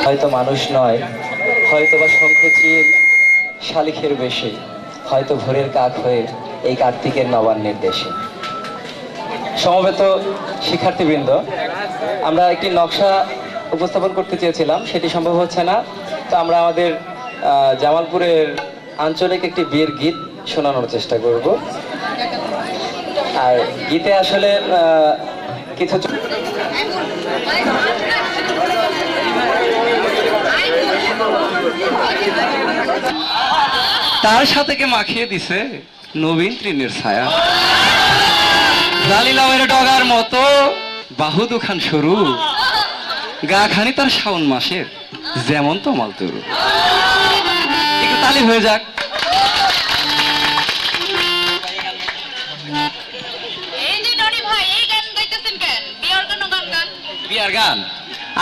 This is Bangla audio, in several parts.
হয়তো মানুষ নয়, হয়তো বা শঙ্খচিল শালিখের বেশে, হয়তো ভোরের কাক হয়ে এই কার্তিকের নবান্নের দেশে। সমবেত শিক্ষার্থীবৃন্দ, আমরা একটি নকশা উপস্থাপন করতে চেয়েছিলাম, সেটি সম্ভব হচ্ছে না। তো আমরা আমাদের জামালপুরের আঞ্চলিক একটি বিয়ের গীত শোনানোর চেষ্টা করব। আর গীতে আসলে কিছু তার সাথে কে মাখিয়ে দিছে নবীন তৃণের ছায়া, জালিলামের ডগার মতো বাহু দুখান সরু, গা খানি তার শাওন মাসের যেমন তমাল তরু। একটু তালি হয়ে যাক। বিয়ার গান?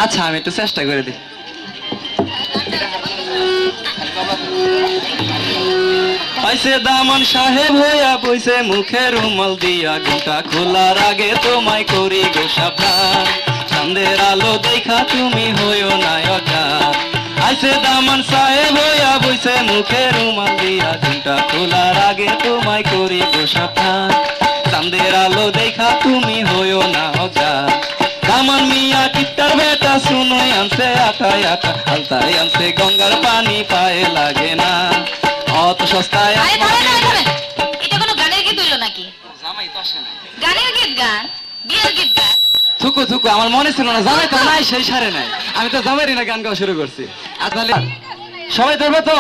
আচ্ছা, আমি একটু চেষ্টা করে দিই। পাইছে দামান সাহেব হইয়া বইছে মুখে রুমাল দিয়া, ঘুমটা খোলার আগে তোমায় করি গো সাবধান, চাঁদের আলো দেখা তুমি হইও না অজ্ঞান। আইছে দামান সাহেব হইয়া বইছে মুখে রুমাল দিয়া, ঘুমটা খোলার আগে তোমায় করি গো সাবধান, চাঁদের আলো দেখা তুমি হইও না অজ্ঞান। দামান মিয়া কিত্তার বেটা শুনোই আনছে আটায় আটা, আলতায় আনছে গঙ্গার পানি পায়ে লাগে না, অত সস্তায়। এটা কোনো গানের গীত হইলো নাকি? জামাই তো আসে না। গানের গীত গান, বিয়ের গীত গান। থুকু থুকু, আমার মনে ছিল না, জামাই তো নাই, সেই সারে নাই। আমি তো জামাইরই না গান গাওয়া শুরু করছি। আর তাহলে সবাই ধরবে তো?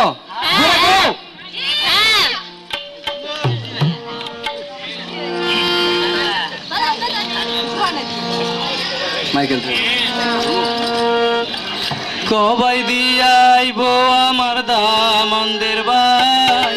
মাইকেল কবাই দিয়াইব আমার দামন্দের ভাই,